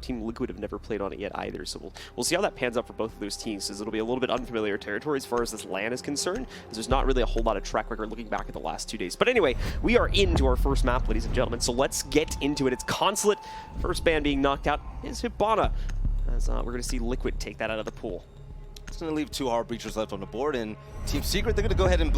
Team Liquid have never played on it yet either, so we'll see how that pans out for both of those teams, as it'll be a little bit unfamiliar territory as far as this LAN is concerned, as there's not really a whole lot of track record looking back at the last 2 days. But anyway, we are into our first map, ladies and gentlemen, so let's get into it. It's Consulate. First ban being knocked out is Hibana, as we're going to see Liquid take that out of the pool. It's going to leave 2 hard breachers left on the board, and Team Secret, they're going to go ahead and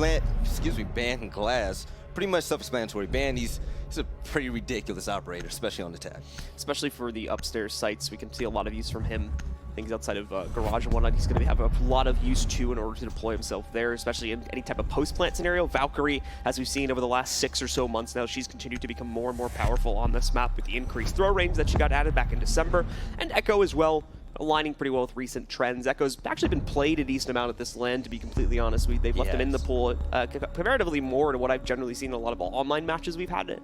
ban Glass. Pretty much self-explanatory. Ban, he's a pretty ridiculous operator, especially on attack. Especially for the upstairs sites, we can see a lot of use from him. Things outside of Garage and whatnot, he's going to have a lot of use too in order to deploy himself there, especially in any type of post-plant scenario. Valkyrie, as we've seen over the last 6 or so months now, she's continued to become more and more powerful on this map with the increased throw range that she got added back in December. And Echo as well, aligning pretty well with recent trends. Echo's actually been played a decent amount at this LAN, to be completely honest. They've left him in the pool comparatively more to what I've generally seen in a lot of online matches we've had,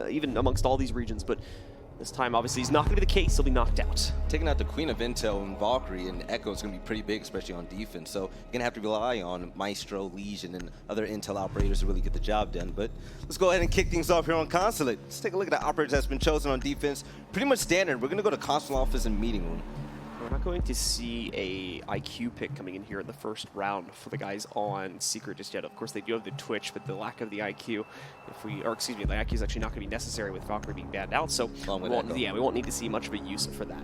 even amongst all these regions. But this time, obviously, he's not going to be the case. He'll be knocked out. Taking out the Queen of Intel and Valkyrie and Echo is going to be pretty big, especially on defense. So you're going to have to rely on Maestro, Legion, and other Intel operators to really get the job done. But let's go ahead and kick things off here on Consulate. Let's take a look at the operators that's been chosen on defense. Pretty much standard. We're going to go to Consul Office and Meeting Room. We're not going to see a IQ pick coming in here in the first round for the guys on Secret just yet. Of course, they do have the Twitch, but the lack of the IQ, the IQ is actually not going to be necessary with Valkyrie being banned out. So we won't need to see much of a use for that.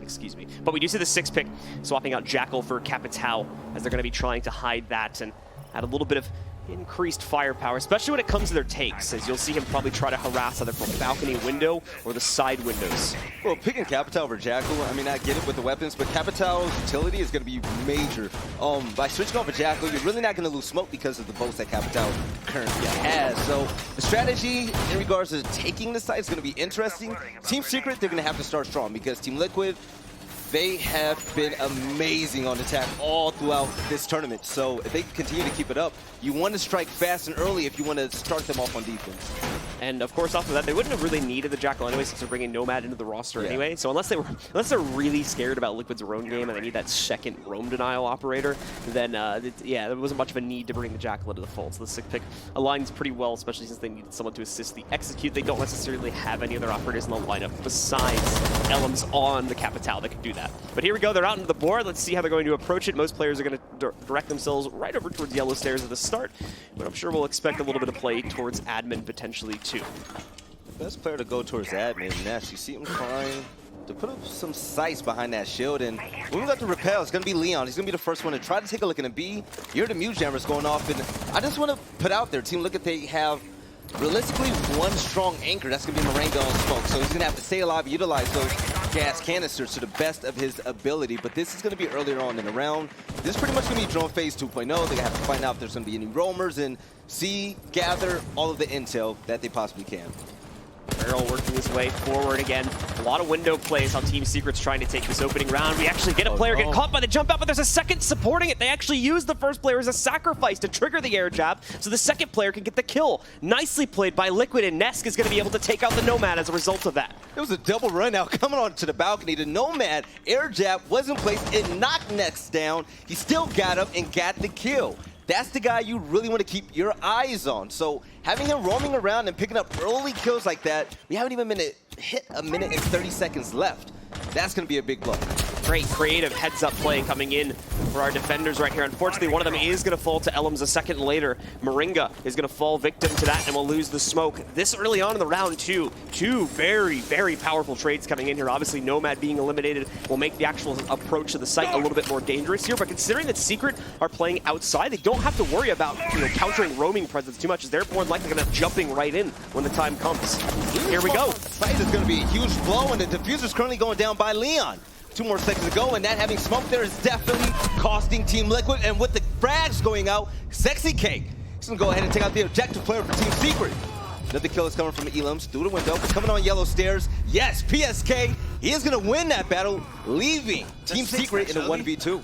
But we do see the 6th pick swapping out Jackal for Capitao, as they're going to be trying to hide that and add a little bit of increased firepower, especially when it comes to their takes, as you'll see him probably try to harass either from the balcony window or the side windows. Well, picking Capitao over Jackal, I mean, I get it with the weapons, but Capitao's utility is going to be major. By switching off a Jackal, you're really not going to lose smoke because of the boats that Capitao currently has. So the strategy in regards to taking the site is going to be interesting. Team Secret, they're going to have to start strong because Team Liquid, they have been amazing on attack all throughout this tournament. So if they continue to keep it up, you want to strike fast and early if you want to start them off on defense. And of course, after that, they wouldn't have really needed the Jackal anyway, since they're bringing Nomad into the roster anyway. So unless they're really scared about Liquid's roam game and they need that second roam denial operator, then there wasn't much of a need to bring the Jackal into the fold. So the 6th pick aligns pretty well, especially since they needed someone to assist the execute. They don't necessarily have any other operators in the lineup besides Elem's on the Capitao that can do that. But here we go, they're out into the board. Let's see how they're going to approach it. Most players are going to direct themselves right over towards Yellow Stairs at the start, but I'm sure we'll expect a little bit of play towards admin potentially too. Best player to go towards admin, Ness. You see him trying to put up some sights behind that shield, and when we got the repel, it's going to be Leon. He's going to be the first one to try to take a look at a B. You hear the mute jammers going off, and I just want to put out there, Team Liquid, they have realistically one strong anchor. That's going to be Moringa on smoke, so he's going to have to stay alive, utilize those gas canisters to the best of his ability. But this is going to be earlier on in the round. This is pretty much going to be drone phase 2.0. They're going to have to find out if there's going to be any roamers and gather all of the intel that they possibly can. Barrel working his way forward again. A lot of window plays how Team Secret's trying to take this opening round. We actually get a player get caught by the jump out, but there's a second supporting it. They actually use the first player as a sacrifice to trigger the air jab, so the second player can get the kill. Nicely played by Liquid, and Nesk is going to be able to take out the Nomad as a result of that. It was a double run out coming onto the balcony. The Nomad air jab wasn't placed. It knocked Nesk down. He still got up and got the kill. That's the guy you really want to keep your eyes on. So having him roaming around and picking up early kills like that, we haven't even hit a minute and 30 seconds left. That's going to be a big blow. Great creative heads-up play coming in for our defenders right here. Unfortunately, one of them is going to fall to Elems a second later. Moringa is going to fall victim to that and will lose the smoke. This early on in the round, too. Two very, very powerful trades coming in here. Obviously, Nomad being eliminated will make the actual approach to the site a little bit more dangerous here. But considering that Secret are playing outside, they don't have to worry about countering roaming presence too much, as they're more likely going to jumping right in when the time comes. Here we go. Site is going to be a huge blow, and the diffuser's currently going down by Leon. 2 more seconds to go, and that having smoke there is definitely costing Team Liquid. And with the frags going out, Sexy Cake, he's going to go ahead and take out the objective player for Team Secret. Another kill is coming from Elems through the window. It's coming on Yellow Stairs. Yes, PSK, he is going to win that battle, leaving Team Secret in a 1v2.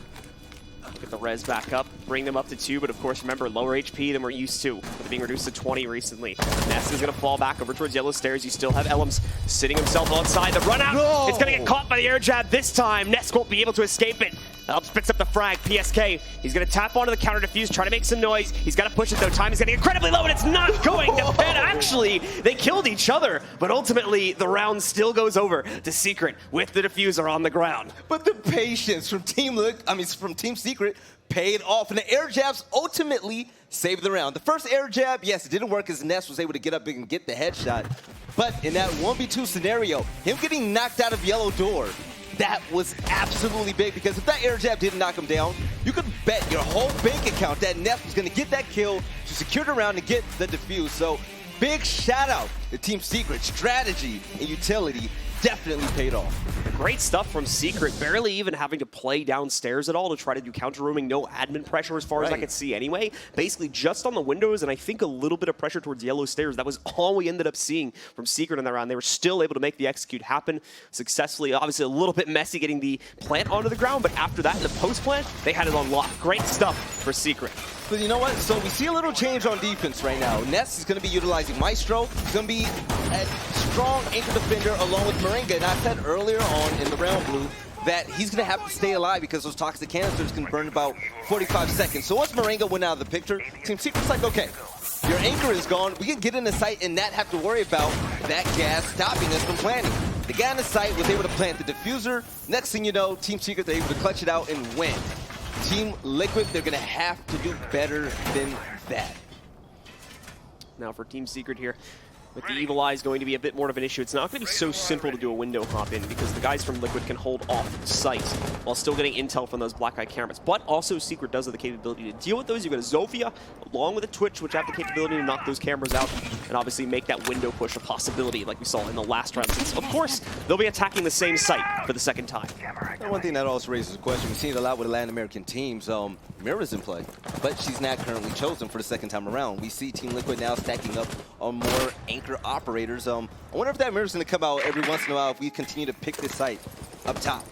Get the res back up, bring them up to 2, but of course, remember, lower HP than we're used to, with it being reduced to 20 recently. Ness is going to fall back over towards Yellow Stairs. You still have Elems sitting himself outside. The run out, it's going to get caught by the air jab this time. Ness won't be able to escape it. Spits up the frag. PSK, he's going to tap onto the counter defuse, try to make some noise. He's got to push it though. Time is getting incredibly low, and it's not going to pin. Actually, they killed each other, but ultimately the round still goes over to Secret with the diffuser on the ground. But the patience from from Team Secret paid off, and the air jabs ultimately saved the round. The first air jab, yes, it didn't work as Ness was able to get up and get the headshot. But in that 1v2 scenario, him getting knocked out of yellow door, that was absolutely big, because if that air jab didn't knock him down, you could bet your whole bank account that Ness was going to get that kill to secure the round and get the defuse. So big shout out to Team Secret. Strategy and utility definitely paid off. Great stuff from Secret, barely even having to play downstairs at all to try to do counter rooming. No admin pressure as far as I could see anyway. Basically just on the windows, and I think a little bit of pressure towards yellow stairs. That was all we ended up seeing from Secret in that round. They were still able to make the execute happen successfully. Obviously a little bit messy getting the plant onto the ground, but after that in the post plant, they had it on lock. Great stuff for Secret. But you know what? So we see a little change on defense right now. Ness is going to be utilizing Maestro. He's going to be a strong anchor defender along with Moringa. And I said earlier on in the round blue that he's going to have to stay alive because those toxic canisters can burn about 45 seconds. So once Moringa went out of the picture, Team Secret's like, okay, your anchor is gone. We can get in the site and not have to worry about that gas stopping us from planting. The guy in the site was able to plant the diffuser. Next thing you know, Team Secret, they're able to clutch it out and win. Team Liquid, they're going to have to do better than that. Now for Team Secret here, with the Evil Eye is going to be a bit more of an issue. It's not going to be so simple to do a window hop in because the guys from Liquid can hold off sight while still getting intel from those black eye cameras. But also Secret does have the capability to deal with those. You've got a Zofia along with a Twitch, which have the capability to knock those cameras out and obviously make that window push a possibility like we saw in the last round. Since, of course, they'll be attacking the same site for the second time. And one thing that also raises a question, we've seen it a lot with the Latin American teams. Mira's in play, but she's not currently chosen for the second time around. We see Team Liquid now stacking up on more anchor operators. I wonder if that Mira's going to come out every once in a while if we continue to pick this site up top.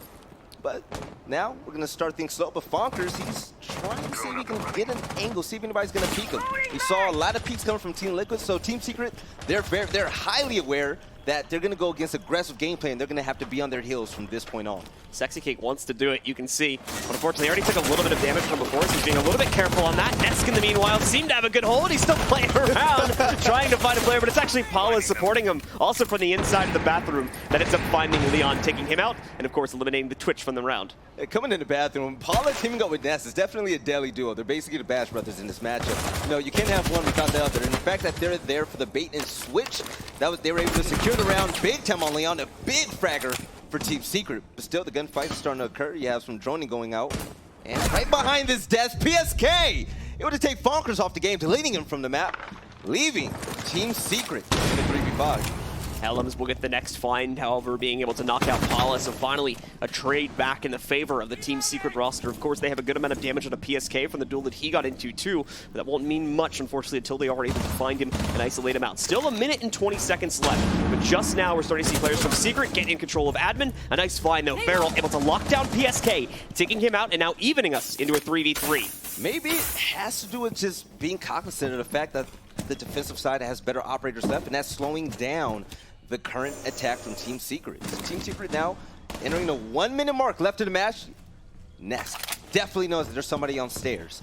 But now we're going to start things slow. But Fonkers, he's trying to see if he can get an angle, see if anybody's going to peek him. We saw a lot of peeks coming from Team Liquid, so Team Secret, they're highly aware that they're going to go against aggressive gameplay, and they're going to have to be on their heels from this point on. Sexy Cake wants to do it, you can see. But unfortunately, he already took a little bit of damage from before, so he's being a little bit careful on that. Nesk, in the meanwhile, seemed to have a good hold. He's still playing around, trying to find a player, but it's actually Paula supporting him, also from the inside of the bathroom, that ends up finding Leon, taking him out, and of course, eliminating the Twitch from the round. Coming in the bathroom, Paula teaming up with Ness is definitely a deadly duo. They're basically the Bash Brothers in this matchup. You can't have one without the other. And the fact that they're there for the bait and switch, they were able to secure the round big time on Leon, a big fragger for Team Secret. But still, the gunfight is starting to occur. You have some droning going out. And right behind this desk, PSK able to take Fonkers off the game, deleting him from the map, leaving Team Secret in the 3v5. Helms will get the next find, however, being able to knock out Paula, so finally a trade back in the favor of the Team Secret roster. Of course, they have a good amount of damage on a PSK from the duel that he got into too, but that won't mean much, unfortunately, until they are able to find him and isolate him out. Still a minute and 20 seconds left, but just now we're starting to see players from Secret get in control of admin. A nice find though, Feral able to lock down PSK, taking him out and now evening us into a 3v3. Maybe it has to do with just being cognizant of the fact that the defensive side has better operators left, and that's slowing down the current attack from Team Secret. So Team Secret now entering the 1 minute mark left of the match. Nesk definitely knows that there's somebody on stairs.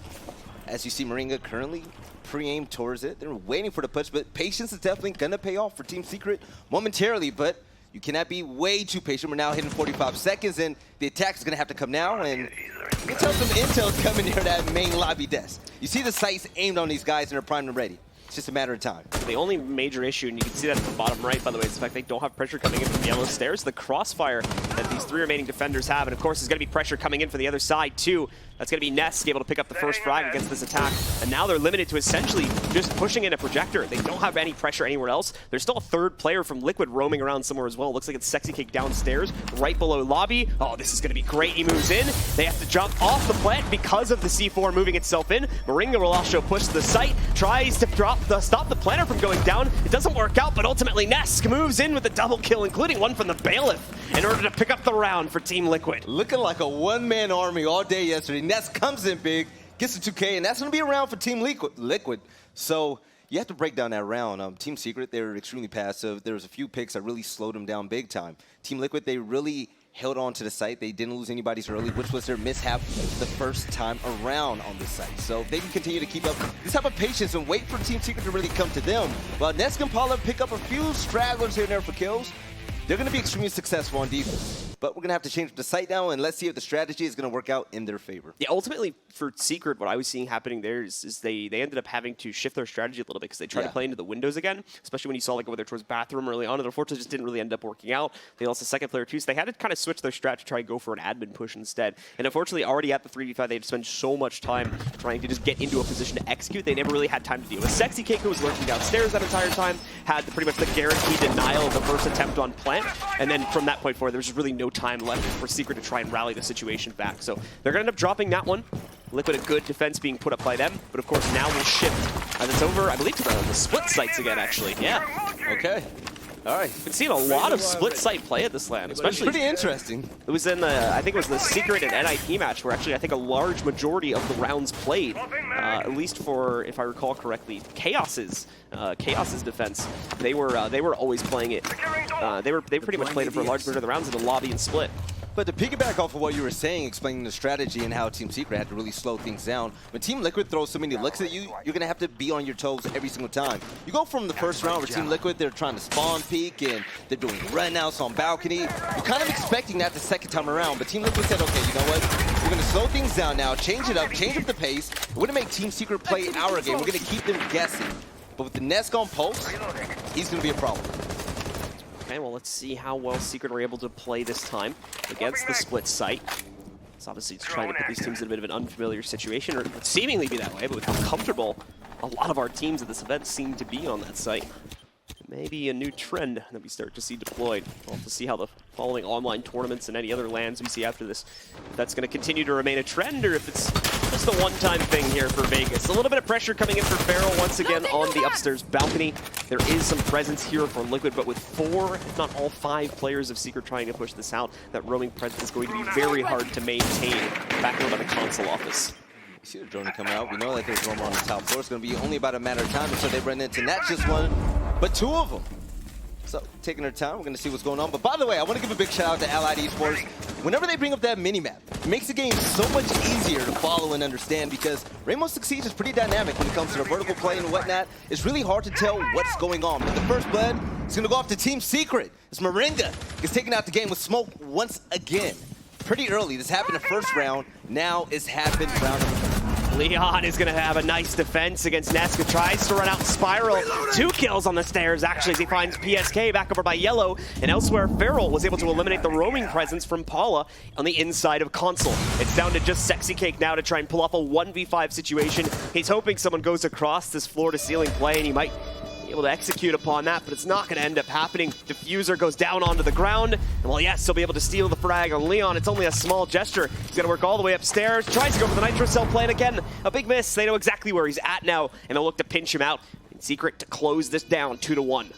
As you see Moringa currently pre-aimed towards it. They're waiting for the push, but patience is definitely gonna pay off for Team Secret momentarily, but you cannot be way too patient. We're now hitting 45 seconds, and the attack is gonna have to come now, and you can tell some intel's coming near that main lobby desk. You see the sights aimed on these guys, and they're primed and ready. It's just a matter of time. The only major issue, and you can see that at the bottom right, by the way, is the fact they don't have pressure coming in from the yellow stairs. The crossfire that these three remaining defenders have, and of course there's going to be pressure coming in from the other side too. That's going to be Nesk able to pick up the first frag against this attack, and now they're limited to essentially just pushing in a projector. They don't have any pressure anywhere else. There's still a third player from Liquid roaming around somewhere as well. Looks like it's Sexy Cake downstairs, right below lobby. Oh, this is going to be great. He moves in. They have to jump off the plant because of the C4 moving itself in. Moringa will also push the site, tries to stop the planter from going down. It doesn't work out, but ultimately Nesk moves in with a double kill, including one from the Bailiff, in order to pick up the round for Team Liquid. Looking like a one-man army all day yesterday. Nesk comes in big, gets the 2K, and that's going to be a round for Team Liquid. So you have to break down that round. Team Secret, they were extremely passive. There was a few picks that really slowed them down big time. Team Liquid, they really held on to the site. They didn't lose anybody's early, which was their mishap the first time around on this site. So they can continue to keep up this type of patience and wait for Team Secret to really come to them. While Nesk and Paula pick up a few stragglers here and there for kills, they're going to be extremely successful on defense. But we're going to have to change the site now, and let's see if the strategy is going to work out in their favor. Yeah, ultimately, for Secret, what I was seeing happening there is they ended up having to shift their strategy a little bit because they tried to play into the windows again, especially when you saw like over there towards bathroom early on, and unfortunately just didn't really end up working out. They lost a second player too, so they had to kind of switch their strat to try and go for an admin push instead. And unfortunately, already at the 3v5, they had to spend so much time trying to just get into a position to execute. They never really had time to deal with Sexy Cake, who was lurking downstairs that entire time, had pretty much the guaranteed denial of the first attempt on plant, and then from that point forward, there was just really no time left for Secret to try and rally the situation back. So they're going to end up dropping that one. Liquid, a good defense being put up by them, but of course now we'll shift as it's over, I believe, to the split sites again, actually. Yeah. Okay. All right. Been seeing a lot of split site play at this LAN, especially. Pretty interesting. It was in the, I think it was the Secret and NIP match where actually I think a large majority of the rounds played, at least for, if I recall correctly, Chaos's defense. They were always playing it. They pretty much played it for a large majority of the rounds in the lobby and split. But to piggyback off of what you were saying, explaining the strategy and how Team Secret had to really slow things down, when Team Liquid throws so many looks at you, you're going to have to be on your toes every single time. You go from the first round where Team Liquid, they're trying to spawn peek and they're doing run-outs on balcony. You're kind of expecting that the second time around, but Team Liquid said, okay, you know what? We're going to slow things down now, change it up, change up the pace. We're going to make Team Secret play our game. We're going to keep them guessing. But with the Nesk on Pulse, he's going to be a problem. Okay, well, let's see how well Secret are able to play this time against the split site. So obviously it's trying to put these teams in a bit of an unfamiliar situation, or it would seemingly be that way, but with how comfortable a lot of our teams at this event seem to be on that site. Maybe a new trend that we start to see deployed. We'll have to see how the following online tournaments and any other LANs we see after this, if that's going to continue to remain a trend or if it's just a one-time thing here for Vegas. A little bit of pressure coming in for Feral once again on the upstairs balcony. There is some presence here for Liquid, but with 4, if not all 5 players of Secret trying to push this out, that roaming presence is going to be very hard to maintain back over by the console office. You see the drone coming out. We know that there's roamer on the top floor. It's going to be only about a matter of time until they run into not just one, but 2 of them. So, taking their time, we're going to see what's going on. But by the way, I want to give a big shout out to Allied Esports. Whenever they bring up that mini-map, it makes the game so much easier to follow and understand because Rainbow Six Siege is pretty dynamic when it comes to the vertical play and whatnot. It's really hard to tell what's going on. But the first blood is going to go off to Team Secret. It's Moringa. He's taking out the game with smoke once again. Pretty early. This happened the first round. Now it's happened round number 2. Leon is going to have a nice defense against Nesk. Tries to run out Spiral. 2 kills on the stairs, actually, as he finds PSK back over by Yellow. And elsewhere, Feral was able to eliminate the roaming presence from Paula on the inside of Console. It's down to just Sexy Cake now to try and pull off a 1v5 situation. He's hoping someone goes across this floor-to-ceiling play, and he might able to execute upon that, but it's not going to end up happening. Diffuser goes down onto the ground, and while yes, he'll be able to steal the frag on Leon, it's only a small gesture. He's going to work all the way upstairs, tries to go for the Nitro Cell plan again. A big miss. They know exactly where he's at now, and they'll look to pinch him out. In Secret to close this down 2-1.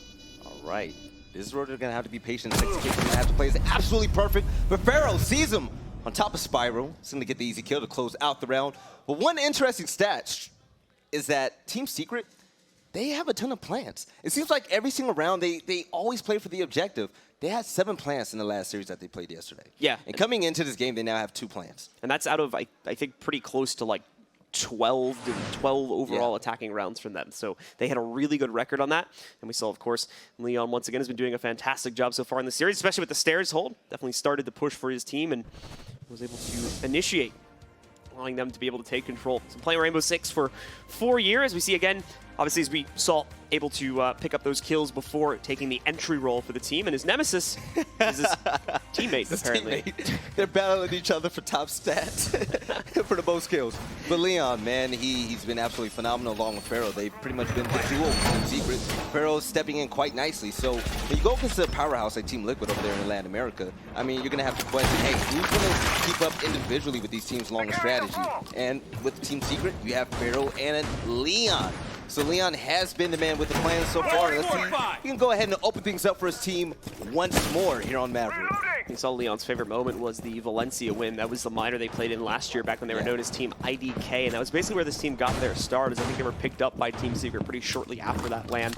All right. This is where they're going to have to be patient. Sexy Cake going to have to play is absolutely perfect, but Pharaoh sees him on top of Spiral. He's going to get the easy kill to close out the round. But one interesting stat is that Team Secret, they have a ton of plants. It seems like every single round, they always play for the objective. They had 7 plants in the last series that they played yesterday. Yeah. And coming into this game, they now have 2 plants. And that's out of, I think, pretty close to like 12 overall attacking rounds from them. So they had a really good record on that. And we saw, of course, Leon once again has been doing a fantastic job so far in the series, especially with the stairs hold. Definitely started the push for his team and was able to initiate, allowing them to be able to take control. So playing Rainbow Six for 4 years. We see again, obviously, as we saw, able to pick up those kills before taking the entry role for the team. And his nemesis is his teammate, apparently. Teammate. They're battling each other for top stats for the most kills. But Leon, man, he's been absolutely phenomenal along with Pharaoh. They've pretty much been the duo in Secret. Pharaoh's stepping in quite nicely. So when you go against a powerhouse like Team Liquid over there in Latin America, I mean, you're going to have to question, hey, who's going to keep up individually with these teams along the strategy? And with Team Secret, you have Pharaoh and Leon. So Leon has been the man with the plan so far. Let's see, he can go ahead and open things up for his team once more here on Maverick. You saw Leon's favorite moment was the Valencia win. That was the minor they played in last year back when they were known as Team IDK. And that was basically where this team got their start, as I think they were picked up by Team Secret pretty shortly after that LAN.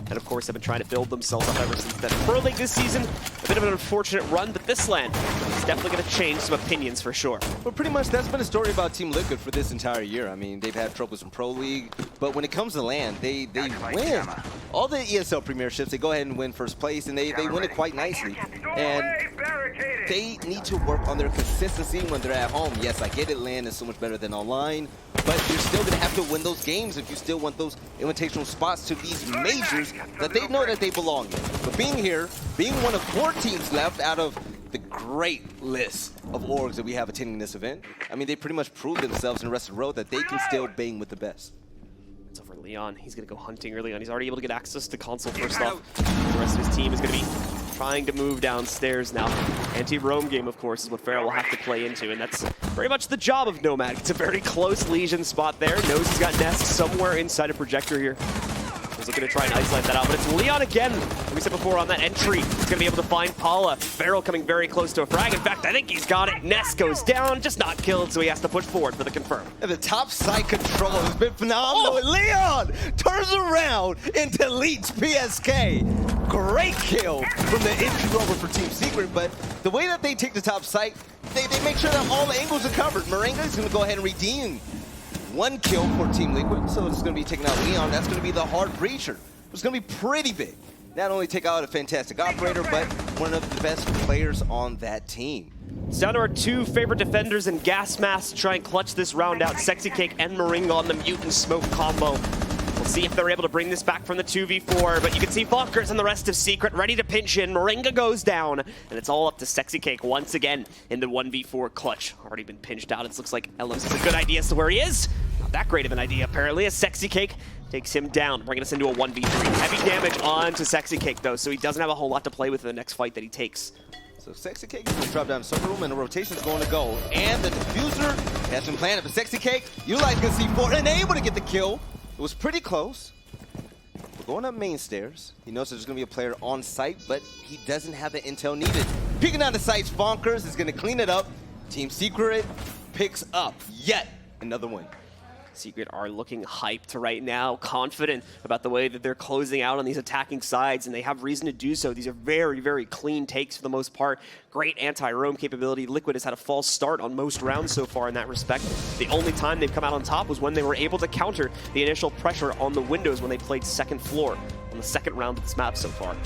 And of course, they've been trying to build themselves up ever since then. Pro League this season, A bit of an unfortunate run, but this land is definitely going to change some opinions for sure. Well, pretty much that's been a story about Team Liquid for this entire year. I mean, they've had troubles in Pro League, but when it comes to LAN, they win. All the ESL premierships, they go ahead and win first place, and they win it quite nicely. And they need to work on their consistency when they're at home. Yes, I get it, LAN is so much better than online, but you're still going to have to win those games if you still want those invitational spots to these majors that they know that they belong in. But being here, being one of 4 teams left out of the great list of orgs that we have attending this event, I mean, they pretty much proved themselves in the rest of the road that they can still bang with the best. It's over Leon. He's going to go hunting early on. He's already able to get access to console first off. The rest of his team is going to be trying to move downstairs now. Anti-roam game, of course, is what Feral will have to play into, and that's very much the job of Nomad. It's a very close Legion spot there. Knows he's got Nest somewhere inside a projector here. He's looking to try and isolate that out, but it's Leon again. Like we said before, on that entry, he's going to be able to find Paula. Feral coming very close to a frag. In fact, I think he's got it. Nest goes down, just not killed, so he has to push forward for the confirm. And the top side control has been phenomenal. Oh. Leon turns around and deletes PSK. Great kill from the entry rover for Team Secret, but the way that they take the top site, they make sure that all the angles are covered. Moringa is going to go ahead and redeem 1 kill for Team Liquid, so it's going to be taking out Leon. That's going to be the hard breacher. It's going to be pretty big. Not only take out a fantastic operator, but one of the best players on that team. It's down to our 2 favorite defenders in Gas Mask to try and clutch this round out. Sexy Cake and Moringa on the Mutant Smoke combo. We'll see if they're able to bring this back from the 2v4, but you can see Falkers and the rest of Secret ready to pinch in. Moringa goes down, and it's all up to Sexy Cake once again in the 1v4 clutch. Already been pinched out. It looks like Ellis has a good idea as to where he is. Not that great of an idea, apparently, as Sexy Cake takes him down, bringing us into a 1v3. Heavy damage onto Sexy Cake, though, so he doesn't have a whole lot to play with in the next fight that he takes. So Sexy Cake is going to drop down to Circle Room, and the rotation's going to go. And the diffuser has been planted for Sexy Cake. Utilizing C4 and able to get the kill. It was pretty close. We're going up main stairs. He knows there's going to be a player on site, but he doesn't have the intel needed. Peeking out the sights, Bonkers is going to clean it up. Team Secret picks up yet another win. Secret are looking hyped right now, confident about the way that they're closing out on these attacking sides, and they have reason to do so. These are very, very clean takes for the most part. Great anti-roam capability. Liquid has had a false start on most rounds so far in that respect. The only time they've come out on top was when they were able to counter the initial pressure on the windows when they played second floor on the second round of this map so far.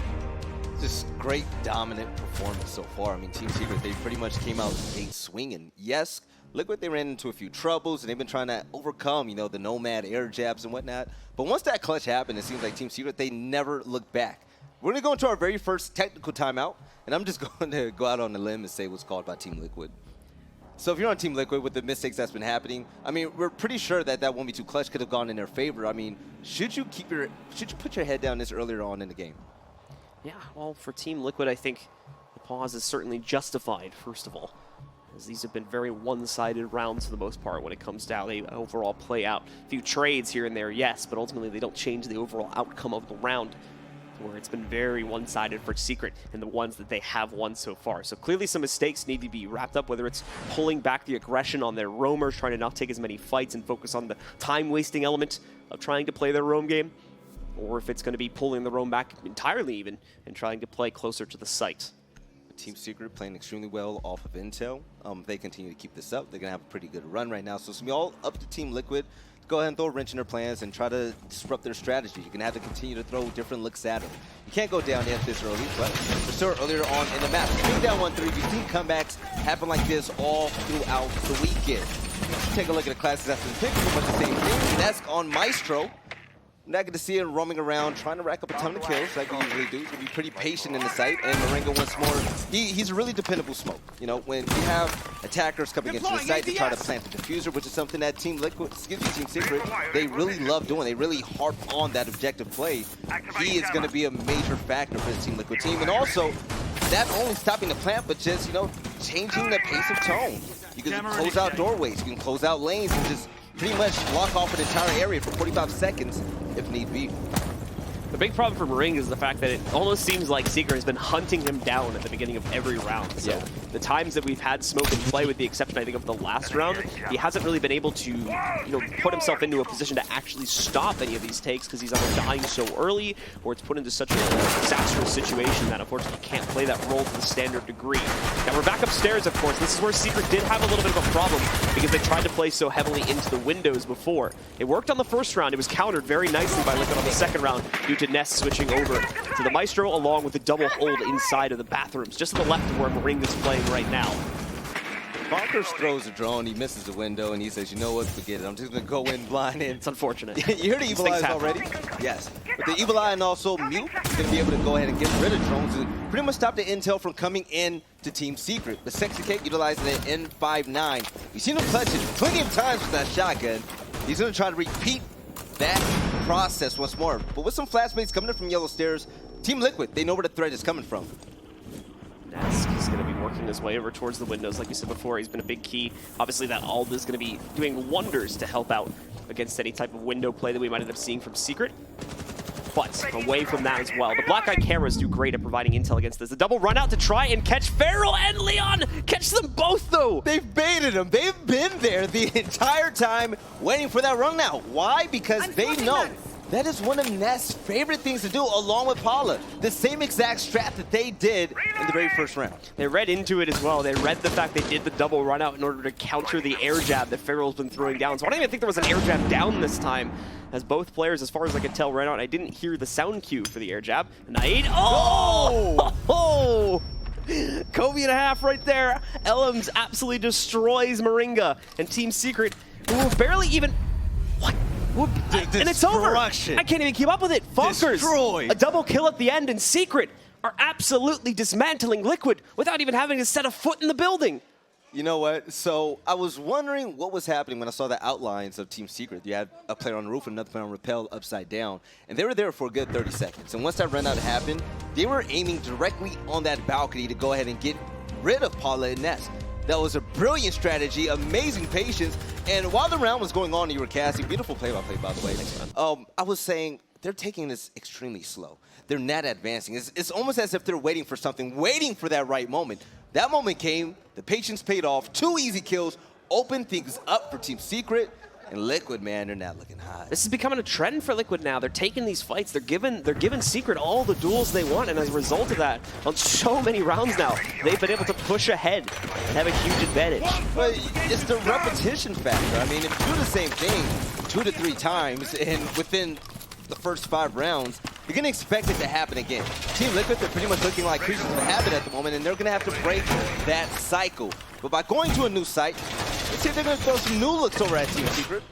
Just great dominant performance so far. I mean, Team Secret, they pretty much came out gate swinging. Yes, Liquid, they ran into a few troubles, and they've been trying to overcome, you know, the Nomad air jabs and whatnot. But once that clutch happened, it seems like Team Secret, they never looked back. We're going to go into our very first technical timeout, and I'm just going to go out on a limb and say what's called by Team Liquid. So if you're on Team Liquid with the mistakes that's been happening, I mean, we're pretty sure that that 1v2 clutch could have gone in their favor. I mean, should you put your head down this earlier on in the game? Yeah, well, for Team Liquid, I think the pause is certainly justified, first of all, as these have been very one-sided rounds for the most part when it comes to how they overall play out. A few trades here and there, yes, but ultimately they don't change the overall outcome of the round, where it's been very one-sided for Secret and the ones that they have won so far. So clearly some mistakes need to be wrapped up, whether it's pulling back the aggression on their roamers, trying to not take as many fights and focus on the time-wasting element of trying to play their roam game, or if it's going to be pulling the roam back entirely even and trying to play closer to the site. Team Secret playing extremely well off of intel. If they continue to keep this up, they're going to have a pretty good run right now. So it's going to be all up to Team Liquid to go ahead and throw a wrench in their plans and try to disrupt their strategy. You're going to have to continue to throw different looks at them. You can't go down yet this early, but we're still earlier on in the map. Being down 1-3, we've seen comebacks happen like this all throughout the weekend. Let's take a look at the classes that's been picked. Pretty much the same thing. Nesk on Maestro. Not going to see him roaming around, trying to rack up a ton of kills like we usually do. He's going to be pretty patient in the site, and Moringa once more, he's a really dependable smoke. You know, when you have attackers coming into the site, they try to plant the diffuser, which is something that Team Secret, they really love doing. They really harp on that objective play. He is going to be a major factor for the Team Liquid team, and also, not only stopping the plant, but just, you know, changing the pace of tone. You can close out doorways, you can close out lanes, and just pretty much block off an entire area for 45 seconds if need be. The big problem for Moringa is the fact that it almost seems like Secret has been hunting him down at the beginning of every round. So the times that we've had Smoke in play, with the exception, I think, of the last round, he hasn't really been able to, put himself into a position to actually stop any of these takes because he's either dying so early or it's put into such a disastrous situation that unfortunately he can't play that role to the standard degree. Now we're back upstairs, of course. This is where Secret did have a little bit of a problem because they tried to play so heavily into the windows before. It worked on the first round. It was countered very nicely by Liquid on the second round due to Ness switching over to the Maestro along with the double hold inside of the bathrooms, just to the left of where Moringa's playing right now. Bonkers throws a drone, he misses the window, and he says, you know what, forget it. I'm just going to go in blind. And it's unfortunate. You hear the Evil Eyes already? Yes. With the Evil Eye and also Mute, he's going to be able to go ahead and get rid of drones and pretty much stop the intel from coming in to Team Secret. But Sexy Cake utilizing an N59. You've seen him clutch it plenty of times with that shotgun. He's going to try to repeat that process once more. But with some flashbaits coming in from Yellow Stairs, Team Liquid, they know where the threat is coming from. He's going to be working his way over towards the windows. Like you said before, he's been a big key. Obviously, that ult is going to be doing wonders to help out against any type of window play that we might end up seeing from Secret. But away from that as well, the black eye cameras do great at providing intel against this. The double run out to try and catch Feral and Leon. Catch them both, though. They've baited him. They've been there the entire time waiting for that run now. Why? Because they know that is one of Ness' favorite things to do, along with Paula. The same exact strat that they did in the very first round. They read into it as well. They read the fact they did the double run out in order to counter the air jab that Feral's been throwing down. So I don't even think there was an air jab down this time, as both players, as far as I could tell, ran out. I didn't hear the sound cue for the air jab. Nade. Oh! Oh! Kobe and a half right there. Elms absolutely destroys Moringa and Team Secret, who will barely even... What? And it's over. I can't even keep up with it. Funkers, a double kill at the end, and Secret are absolutely dismantling Liquid without even having to set a foot in the building. You know what? So I was wondering what was happening when I saw the outlines of Team Secret. You had a player on the roof and another player on rappel upside down, and they were there for a good 30 seconds. And once that run out happened, they were aiming directly on that balcony to go ahead and get rid of Paula and Ness. That was a brilliant strategy, amazing patience, and while the round was going on, you were casting, beautiful play-by-play, by the way. I was saying they're taking this extremely slow. They're not advancing. It's almost as if they're waiting for something, waiting for that right moment. That moment came, the patience paid off, 2 easy kills, opened things up for Team Secret, and Liquid, man, they're not looking hot. This is becoming a trend for Liquid now. They're taking these fights. They're giving Secret all the duels they want, and as a result of that, on so many rounds now, they've been able to push ahead and have a huge advantage. But it's the repetition factor. I mean, if you do the same thing 2 to 3 times, and within the first 5 rounds, you're going to expect it to happen again. Team Liquid, they're pretty much looking like creatures of habit at the moment, and they're going to have to break that cycle. But by going to a new site, let's see if they're going to throw some new looks over at Team Secret.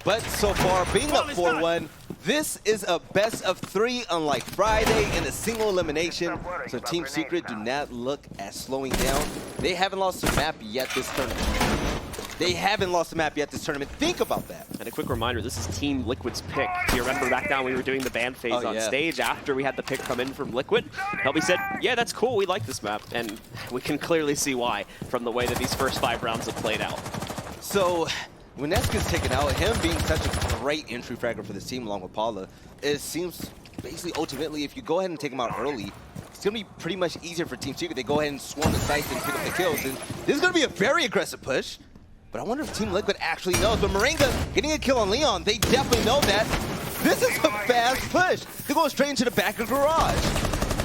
But so far, being up 4-1, this is a best of 3, unlike Friday, in a single elimination. So Team Secret do not look at slowing down. They haven't lost a map yet this tournament. They haven't lost a map yet this tournament. Think about that. And a quick reminder, this is Team Liquid's pick. Do you remember back down when we were doing the ban phase on stage after we had the pick come in from Liquid? Helby said, yeah, that's cool, we like this map. And we can clearly see why from the way that these first 5 rounds have played out. So when Ness gets taken out, him being such a great entry fragger for this team along with Paula, it seems basically ultimately if you go ahead and take him out early, it's going to be pretty much easier for Team Secret. They go ahead and swarm the sites and pick up the kills. And this is going to be a very aggressive push. But I wonder if Team Liquid actually knows. But Moringa getting a kill on Leon, they definitely know that. This is a fast push. They're going straight into the back of the garage.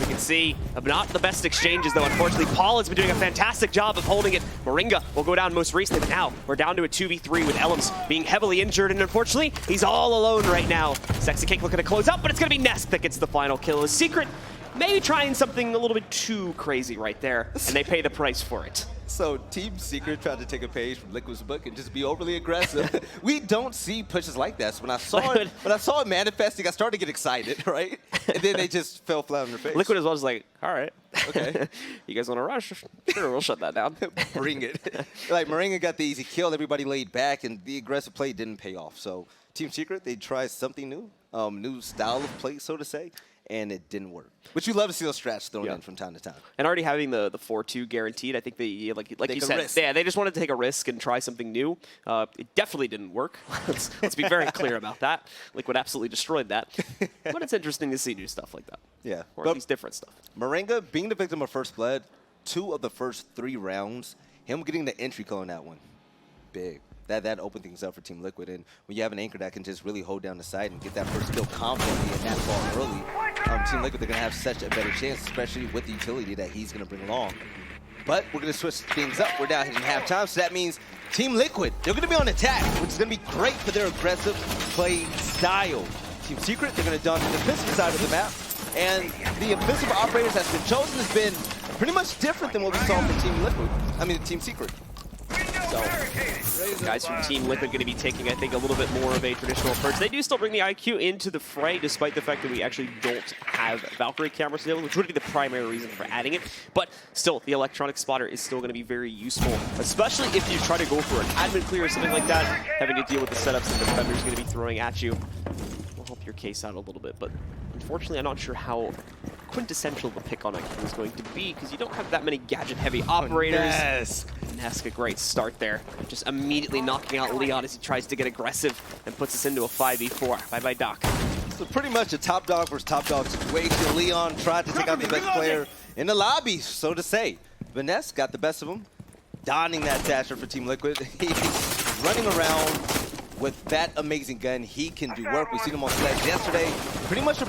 We can see not the best exchanges, though. Unfortunately, Paul has been doing a fantastic job of holding it. Moringa will go down most recently, but now we're down to a 2v3 with Elms being heavily injured, and unfortunately, he's all alone right now. Sexy Cake looking to close out, but it's going to be Ness that gets the final kill. A Secret maybe trying something a little bit too crazy right there, and they pay the price for it. So Team Secret tried to take a page from Liquid's book and just be overly aggressive. We don't see pushes like that. So when I saw it manifesting, I started to get excited, right? And then they just fell flat on their face. Liquid as well was like, all right. Okay. You guys want to rush? Sure, we'll shut that down. Bring it. Like, Moringa got the easy kill. Everybody laid back, and the aggressive play didn't pay off. So Team Secret, they tried something new, new style of play, so to say. and it didn't work. But you love to see those strats thrown in from time to time. And already having the 4-2 guaranteed, I think they, like you said, they just wanted to take a risk and try something new. It definitely didn't work. let's be very clear about that. Liquid absolutely destroyed that. But it's interesting to see new stuff like that. Yeah. Or at least different stuff. Moringa being the victim of first blood, 2 of the first 3 rounds, him getting the entry kill on that one, big. That opened things up for Team Liquid. And when you have an anchor that can just really hold down the site and get that first kill confidently and that ball early, Team Liquid, they're going to have such a better chance, especially with the utility that he's going to bring along. But we're going to switch things up. We're down hitting halftime, so that means Team Liquid, they're going to be on attack, which is going to be great for their aggressive play style. Team Secret, they're going to don the defensive side of the map. And the offensive operators that's been chosen has been pretty much different than what we saw from Team Liquid. I mean, Team Secret. So, guys from Team Liquid going to be taking, I think, a little bit more of a traditional approach. They do still bring the IQ into the fray, despite the fact that we actually don't have Valkyrie cameras available, which would be the primary reason for adding it. But still, the electronic spotter is still going to be very useful, especially if you try to go for an admin clear or something like that, having to deal with the setups that the defender's going to be throwing at you. Will help your case out a little bit, but unfortunately, I'm not sure how quintessential the pick on IQ is going to be, because you don't have that many gadget-heavy operators. Nesk, a great start there. Just immediately knocking out Leon as he tries to get aggressive and puts us into a 5v4. Bye-bye, Doc. So pretty much a top dog versus top dog situation. Leon tried to take out the best player in the lobby, so to say. Vanessa got the best of him, donning that dasher for Team Liquid. He's running around with that amazing gun. He can do work. We've seen him on Sledge yesterday. Pretty much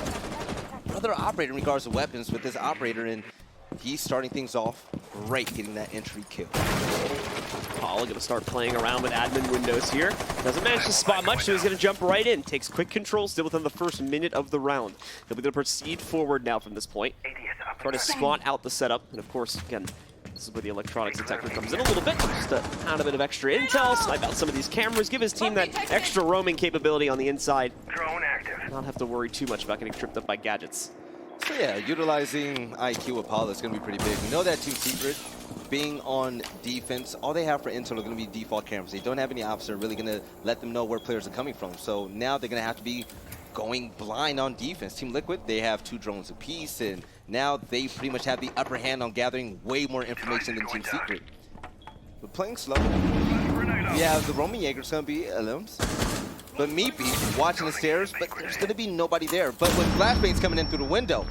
another operator in regards to weapons with this operator, and he's starting things off great, getting that entry kill. Paul going to start playing around with admin windows here. Doesn't manage to spot much, so he's going to jump right in. Takes quick control still within the first minute of the round. He'll be going to proceed forward now from this point. Try to spawn out the setup. And of course, again, this is where the electronics detector comes in a little bit. Just to add a bit of extra intel, snipe out some of these cameras, give his team that extra roaming capability on the inside. Drone active. Not have to worry too much about getting tripped up by gadgets. So yeah, utilizing IQ Apollo is going to be pretty big. We know that Team Secret, being on defense, all they have for intel are going to be default cameras. They don't have any ops that are really going to let them know where players are coming from. So now they're going to have to be going blind on defense. Team Liquid, they have 2 drones apiece, and now they pretty much have the upper hand on gathering way more information than Team Secret. But playing slow. Yeah, the roaming Jaeger's going to be Elims. But Meepy watching the stairs, but there's going to be nobody there. But with flashbangs coming in through the window,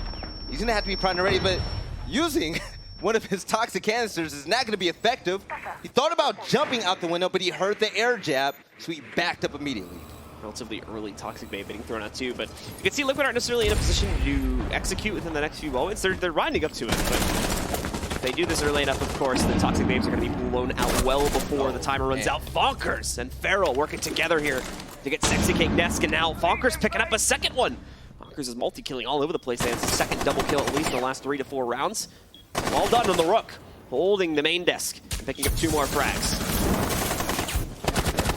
he's going to have to be primed and ready, but using one of his toxic canisters is not going to be effective. He thought about jumping out the window, but he heard the air jab, so he backed up immediately. Relatively early toxic bait getting thrown out too, but you can see Liquid aren't necessarily in a position to execute within the next few moments. They're grinding up to it, but if they do this early enough, of course, the toxic babes are going to be blown out well before the timer runs out. Fonkers and Feral working together here to get Sexy Cake Nesk, and now Fonkers picking up a second one. Fonkers is multi-killing all over the place, and it's a second double kill at least in the last 3 to 4 rounds. Well done on the Rook, holding the main desk and picking up 2 more frags.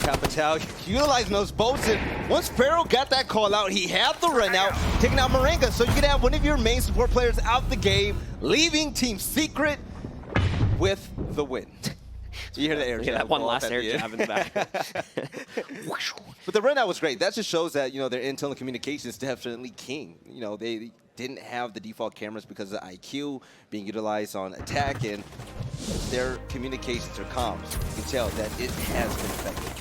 Capital utilizing those bolts, and once Feral got that call out, he had the run out, taking out Moringa, so you can have one of your main support players out the game, leaving Team Secret with the win. You hear the air jab. Yeah, that one last air jab in the back. But the run out was great. That just shows that, you know, their intel and communication is definitely king. You know, they didn't have the default cameras because of the IQ being utilized on attack, and their communications or comms, you can tell that it has been effective.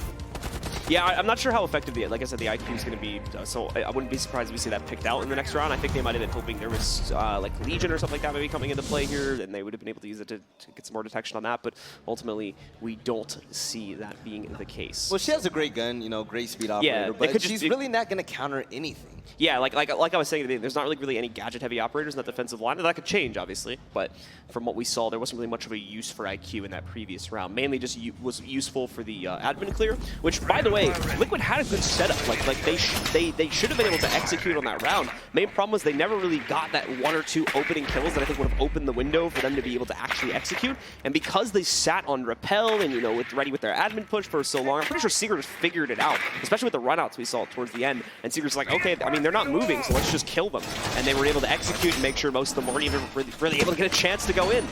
Yeah, I'm not sure how effective like I said, the IQ is going to be, so I wouldn't be surprised if we see that picked out in the next round. I think they might have been hoping there was like Legion or something like that maybe coming into play here, and they would have been able to use it to get some more detection on that, but ultimately we don't see that being the case. Well, she has a great gun, you know, great speed operator, but she's really not going to counter anything. Yeah, like I was saying, there's not really any gadget-heavy operators in that defensive line, and that could change, obviously, but from what we saw, there wasn't really much of a use for IQ in that previous round. Mainly just was useful for the admin clear, which, by the way, Liquid had a good setup. Like they should have been able to execute on that round. Main problem was they never really got that 1 or 2 opening kills that I think would have opened the window for them to be able to actually execute. And because they sat on Repel and, you know, ready with their admin push for so long, I'm pretty sure Secret just figured it out, especially with the runouts we saw towards the end. And Secret's like, okay, I mean, they're not moving, so let's just kill them. And they were able to execute and make sure most of them weren't even really able to get a chance to go in.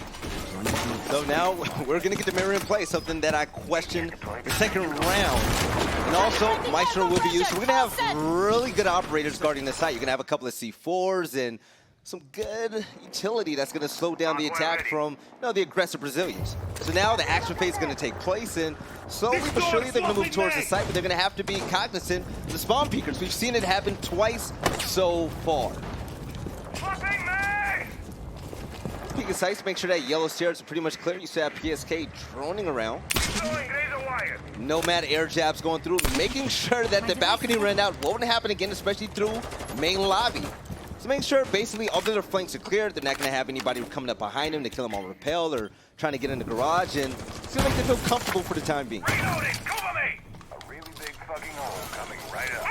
So now we're going to get the mirror in play, something that I questioned the second round. And also, Maestro will be used. So we're going to have really good operators guarding the site. You're going to have a couple of C4s and some good utility that's going to slow down the attack from the aggressive Brazilians. So now the action phase is going to take place, and slowly but surely they're going to move towards the site, but they're going to have to be cognizant of the spawn peekers. We've seen it happen twice so far. Peek sites, make sure that yellow stairs are pretty much clear. You see that PSK droning around. Nomad air jabs going through, making sure that the balcony run out won't happen again, especially through main lobby. So make sure basically all their flanks are clear. They're not going to have anybody coming up behind them to kill them on rappel or trying to get in the garage, and it seems like they feel comfortable for the time being. Reloading, cover me! A really big fucking hole coming right up.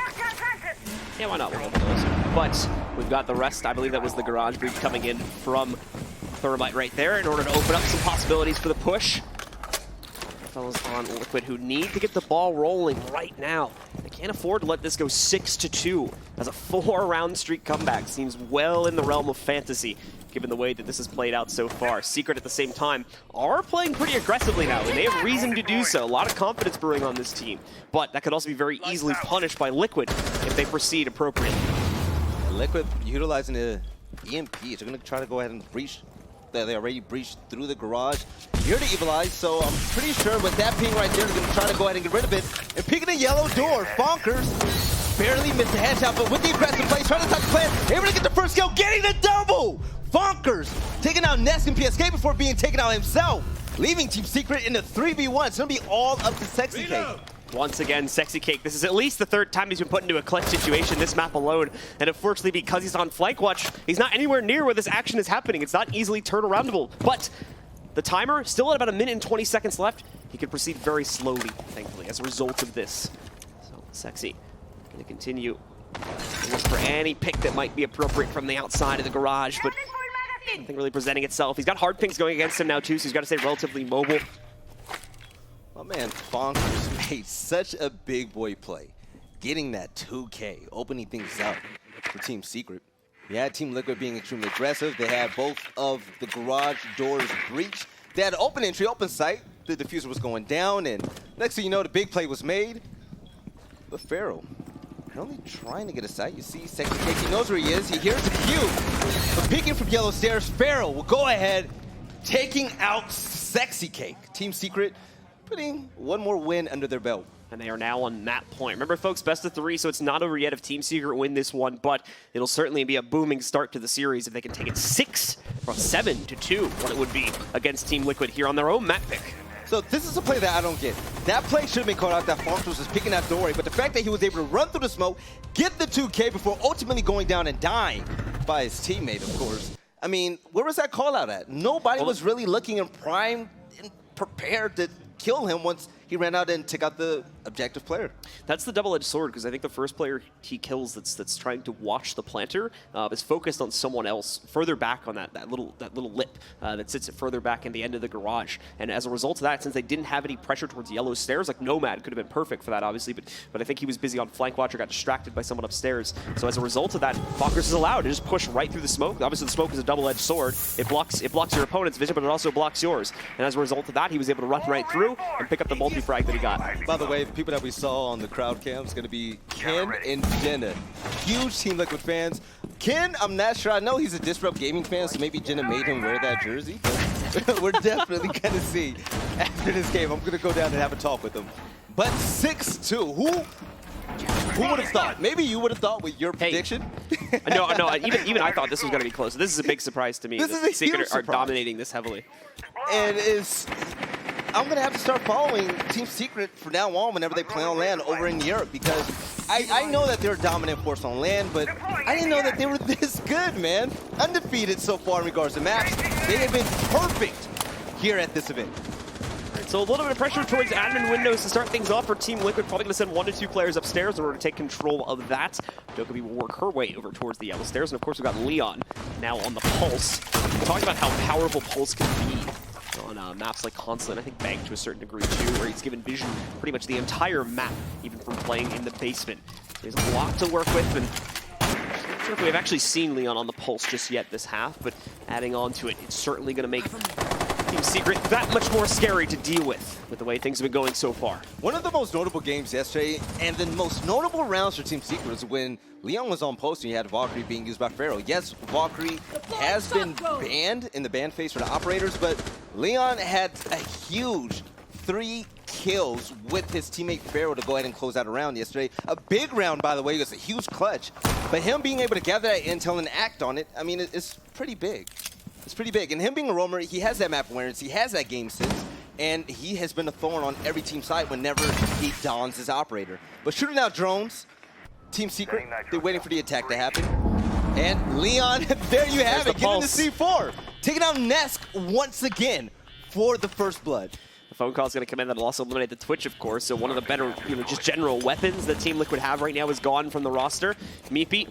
Yeah, why not? We'll open those. But we've got the rest. I believe that was the garage breach coming in from Thermite right there in order to open up some possibilities for the push. Fellas on Liquid who need to get the ball rolling right now. They can't afford to let this go 6-2 as a 4-round streak comeback seems well in the realm of fantasy, given the way that this has played out so far. Secret at the same time are playing pretty aggressively now, and they have reason to do so. A lot of confidence brewing on this team, but that could also be very easily punished by Liquid if they proceed appropriately. Liquid utilizing the EMPs. They're going to try to go ahead and breach. They already breached through the garage. Here to Evilize, so I'm pretty sure with that ping right there, they're going to try to go ahead and get rid of it. And peeking the yellow door, Fonkers barely missed the headshot, but with the aggressive play, trying to touch the plan, able to get the first kill, getting the double! Fonkers taking out Nest and PSK before being taken out himself, leaving Team Secret in a 3v1. It's going to be all up to Sexy Cake. Once again, Sexy Cake, this is at least the third time he's been put into a clutch situation this map alone. And unfortunately, because he's on flank watch, he's not anywhere near where this action is happening. It's not easily turnaroundable. But the timer, still at about 1 minute and 20 seconds left. He can proceed very slowly, thankfully, as a result of this. So, Sexy going to continue to look for any pick that might be appropriate from the outside of the garage, but nothing really presenting itself. He's got hard pings going against him now, too, so he's got to stay relatively mobile. My man Fonkers made such a big boy play, getting that 2K, opening things up for Team Secret. You had Team Liquid being extremely aggressive. They had both of the garage doors breached. They had open entry, open sight. The diffuser was going down, and next thing you know, the big play was made. But Pharaoh, only trying to get a sight. You see Sexy Cake, he knows where he is. He hears the cue. But peeking from yellow stairs, Pharaoh will go ahead, taking out Sexy Cake. Team Secret putting one more win under their belt. And they are now on that point. Remember, folks, best of 3, so it's not over yet if Team Secret win this one, but it'll certainly be a booming start to the series if they can take it 7-2, what it would be against Team Liquid here on their own map pick. So this is a play that I don't get. That play should have been called out, that Fonkers was just picking that doorway, but the fact that he was able to run through the smoke, get the 2K before ultimately going down and dying by his teammate, of course. I mean, where was that call out at? Nobody was really looking in prime and prepared to kill him once he ran out and took out the objective player. That's the double-edged sword, because I think the first player he kills that's trying to watch the planter is focused on someone else further back on that little lip that sits further back in the end of the garage. And as a result of that, since they didn't have any pressure towards yellow stairs, like Nomad could have been perfect for that, obviously, but I think he was busy on flank watch or got distracted by someone upstairs. So as a result of that, Fonkers is allowed to just push right through the smoke. Obviously, the smoke is a double-edged sword. It blocks your opponent's vision, but it also blocks yours. And as a result of that, he was able to run right through and pick up the multi-frag that he got. By the way, the people that we saw on the crowd cam is going to be Ken and Jenna. Huge Team Liquid fans. Ken, I'm not sure. I know he's a Disrupt Gaming fan, so maybe Jenna made him wear that jersey. But we're definitely going to see after this game. I'm going to go down and have a talk with him. But 6-2. Who would have thought? Maybe you would have thought with your prediction. No. Even I thought this was going to be close. This is a big surprise to me. This is a Secret huge are surprise. dominating this heavily. And I'm going to have to start following Team Secret from now on whenever they play on land over in Europe, because I know that they're a dominant force on land, but I didn't know that they were this good, man. Undefeated so far in regards to maps. They have been perfect here at this event. So a little bit of pressure towards admin windows to start things off for Team Liquid. Probably going to send 1 to 2 players upstairs in order to take control of that. Dokkaebi will work her way over towards the yellow stairs. And of course, we've got Leon now on the Pulse. We're talking about how powerful Pulse can be on maps like Console, and I think Bank to a certain degree too, where he's given vision pretty much the entire map, even from playing in the basement. There's a lot to work with, and I'm not sure if we've actually seen Leon on the Pulse just yet this half, but adding on to it, it's certainly going to make Team Secret that much more scary to deal with the way things have been going so far. One of the most notable games yesterday, and the most notable rounds for Team Secret, was when Leon was on post and you had Valkyrie being used by Pharaoh. Yes, Valkyrie has been banned in the ban phase for the operators, but Leon had a huge 3 kills with his teammate Pharaoh to go ahead and close out a round yesterday. A big round, by the way. It was a huge clutch. But him being able to gather that intel and act on it, I mean, it's pretty big. It's pretty big. And him being a roamer, he has that map awareness, he has that game sense, and he has been a thorn on every team side whenever he dons his operator. But shooting out drones, Team Secret, they're waiting for the attack to happen. And Leon, there you have it, getting the C4. Taking out Nesk once again for the first blood. The phone call is going to come in. That'll also eliminate the Twitch, of course. So one of the better, just general weapons that Team Liquid have right now is gone from the roster. Meepy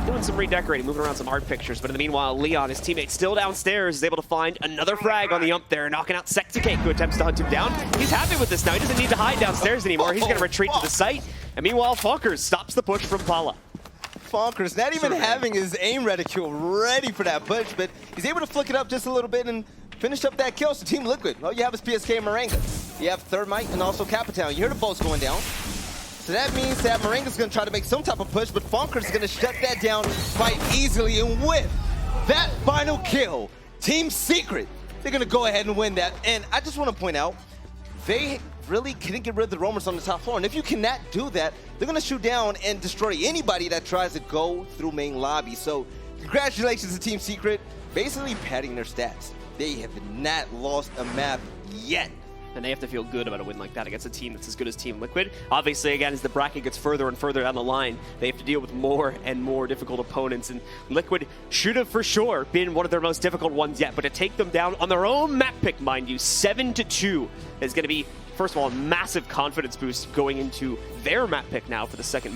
doing some redecorating, moving around some art pictures. But in the meanwhile, Leon, his teammate, still downstairs, is able to find another frag on the ump there, knocking out Secticake, who attempts to hunt him down. He's happy with this now. He doesn't need to hide downstairs anymore. He's going to retreat to the site. And meanwhile, Falkers stops the push from Pala. Falkers not even having his aim reticule ready for that push, but he's able to flick it up just a little bit and finish up that kill. So Team Liquid, all you have is PSK and Moringa. You have Thermite and also Capitan. You hear the bolts going down. So that means that Moringa's going to try to make some type of push, but Falkers is going to shut that down quite easily. And with that final kill, Team Secret, they're going to go ahead and win that. And I just want to point out, they really couldn't get rid of the roamers on the top floor. And if you cannot do that, they're going to shoot down and destroy anybody that tries to go through main lobby. So congratulations to Team Secret, basically padding their stats. They have not lost a map yet. And they have to feel good about a win like that against a team that's as good as Team Liquid. Obviously, again, as the bracket gets further and further down the line, they have to deal with more and more difficult opponents. And Liquid should have for sure been one of their most difficult ones yet. But to take them down on their own map pick, mind you, 7-2 is going to be, first of all, a massive confidence boost going into their map pick now for the second